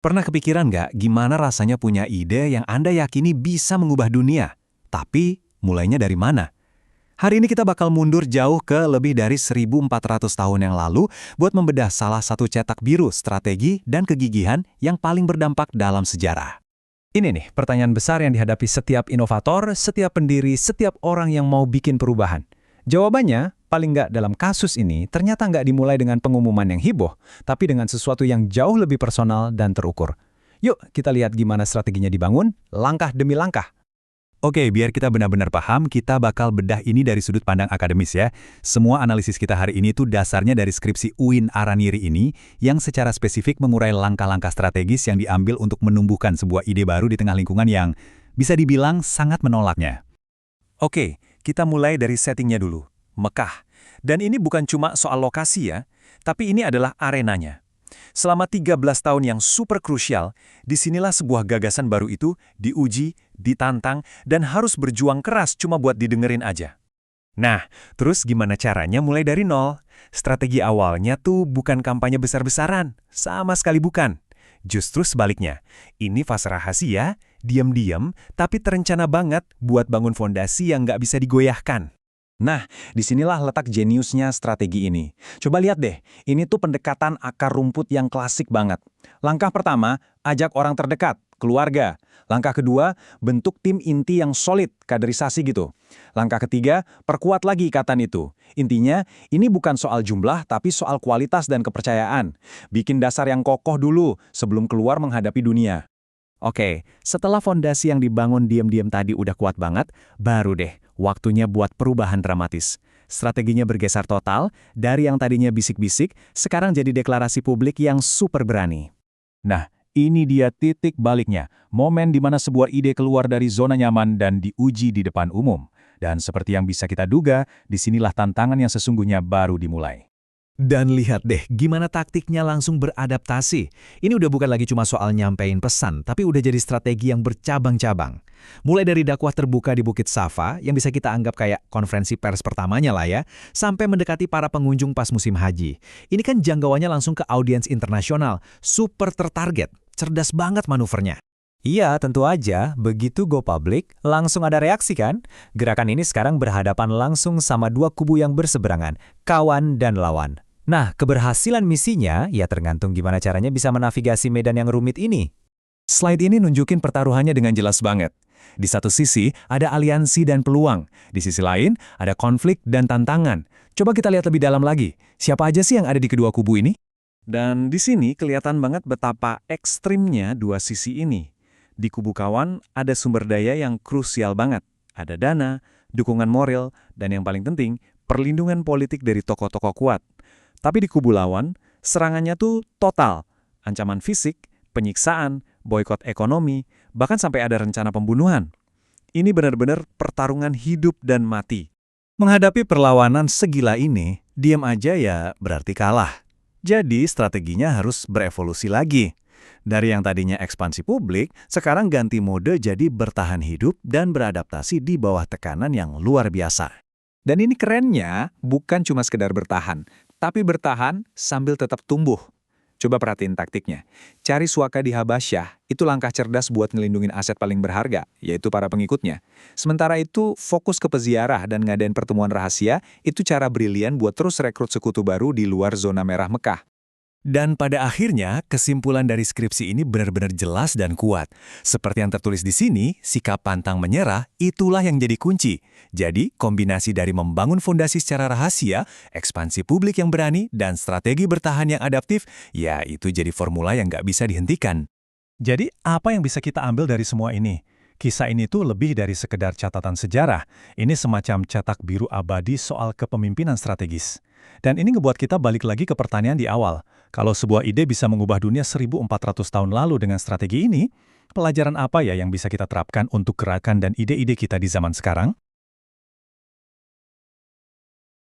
Pernah kepikiran nggak gimana rasanya punya ide yang Anda yakini bisa mengubah dunia? Tapi, mulainya dari mana? Hari ini kita bakal mundur jauh ke lebih dari 1400 tahun yang lalu buat membedah salah satu cetak biru strategi dan kegigihan yang paling berdampak dalam sejarah. Ini nih pertanyaan besar yang dihadapi setiap inovator, setiap pendiri, setiap orang yang mau bikin perubahan. Jawabannya, paling nggak dalam kasus ini, ternyata nggak dimulai dengan pengumuman yang heboh, tapi dengan sesuatu yang jauh lebih personal dan terukur. Yuk, kita lihat gimana strateginya dibangun, langkah demi langkah. Oke, biar kita benar-benar paham, kita bakal bedah ini dari sudut pandang akademis ya. Semua analisis kita hari ini tuh dasarnya dari skripsi Uin Araniri ini, yang secara spesifik mengurai langkah-langkah strategis yang diambil untuk menumbuhkan sebuah ide baru di tengah lingkungan yang bisa dibilang sangat menolaknya. Oke, kita mulai dari settingnya dulu, Mekah. Dan ini bukan cuma soal lokasi ya, tapi ini adalah arenanya. Selama 13 tahun yang super krusial, disinilah sebuah gagasan baru itu diuji, ditantang, dan harus berjuang keras cuma buat didengerin aja. Nah, terus gimana caranya mulai dari nol? Strategi awalnya tuh bukan kampanye besar-besaran, sama sekali bukan. Justru sebaliknya, ini fase rahasia, diam-diam, tapi terencana banget buat bangun fondasi yang nggak bisa digoyahkan. Nah, disinilah letak jeniusnya strategi ini. Coba lihat deh, ini tuh pendekatan akar rumput yang klasik banget. Langkah pertama, ajak orang terdekat, keluarga. Langkah kedua, bentuk tim inti yang solid, kaderisasi gitu. Langkah ketiga, perkuat lagi ikatan itu. Intinya, ini bukan soal jumlah, tapi soal kualitas dan kepercayaan. Bikin dasar yang kokoh dulu sebelum keluar menghadapi dunia. Oke, setelah fondasi yang dibangun diam-diam tadi udah kuat banget, baru deh waktunya buat perubahan dramatis. Strateginya bergeser total, dari yang tadinya bisik-bisik, sekarang jadi deklarasi publik yang super berani. Nah, ini dia titik baliknya, momen di mana sebuah ide keluar dari zona nyaman dan diuji di depan umum. Dan seperti yang bisa kita duga, disinilah tantangan yang sesungguhnya baru dimulai. Dan lihat deh gimana taktiknya langsung beradaptasi. Ini udah bukan lagi cuma soal nyampein pesan, tapi udah jadi strategi yang bercabang-cabang. Mulai dari dakwah terbuka di Bukit Safa, yang bisa kita anggap kayak konferensi pers pertamanya lah ya, sampai mendekati para pengunjung pas musim haji. Ini kan jangkauannya langsung ke audiens internasional, super tertarget, cerdas banget manuvernya. Iya, tentu aja, begitu go public, langsung ada reaksi kan? Gerakan ini sekarang berhadapan langsung sama dua kubu yang berseberangan, kawan dan lawan. Nah, keberhasilan misinya ya tergantung gimana caranya bisa menavigasi medan yang rumit ini. Slide ini nunjukin pertaruhannya dengan jelas banget. Di satu sisi ada aliansi dan peluang, di sisi lain ada konflik dan tantangan. Coba kita lihat lebih dalam lagi, siapa aja sih yang ada di kedua kubu ini? Dan di sini kelihatan banget betapa ekstrimnya dua sisi ini. Di kubu kawan ada sumber daya yang krusial banget. Ada dana, dukungan moral, dan yang paling penting, perlindungan politik dari tokoh-tokoh kuat. Tapi di kubu lawan, serangannya tuh total. Ancaman fisik, penyiksaan, boikot ekonomi, bahkan sampai ada rencana pembunuhan. Ini benar-benar pertarungan hidup dan mati. Menghadapi perlawanan segila ini, diam aja ya berarti kalah. Jadi strateginya harus berevolusi lagi. Dari yang tadinya ekspansi publik, sekarang ganti mode jadi bertahan hidup dan beradaptasi di bawah tekanan yang luar biasa. Dan ini kerennya, bukan cuma sekedar bertahan, tapi bertahan sambil tetap tumbuh. Coba perhatiin taktiknya. Cari suaka di Habasyah, itu langkah cerdas buat ngelindungin aset paling berharga, yaitu para pengikutnya. Sementara itu, fokus ke peziarah dan ngadain pertemuan rahasia, itu cara brilian buat terus rekrut sekutu baru di luar zona merah Mekah. Dan pada akhirnya, kesimpulan dari skripsi ini benar-benar jelas dan kuat. Seperti yang tertulis di sini, sikap pantang menyerah itulah yang jadi kunci. Jadi, kombinasi dari membangun fondasi secara rahasia, ekspansi publik yang berani, dan strategi bertahan yang adaptif, ya itu jadi formula yang nggak bisa dihentikan. Jadi, apa yang bisa kita ambil dari semua ini? Kisah ini tuh lebih dari sekedar catatan sejarah. Ini semacam cetak biru abadi soal kepemimpinan strategis. Dan ini ngebuat kita balik lagi ke pertanyaan di awal. Kalau sebuah ide bisa mengubah dunia 1400 tahun lalu dengan strategi ini, pelajaran apa ya yang bisa kita terapkan untuk gerakan dan ide-ide kita di zaman sekarang?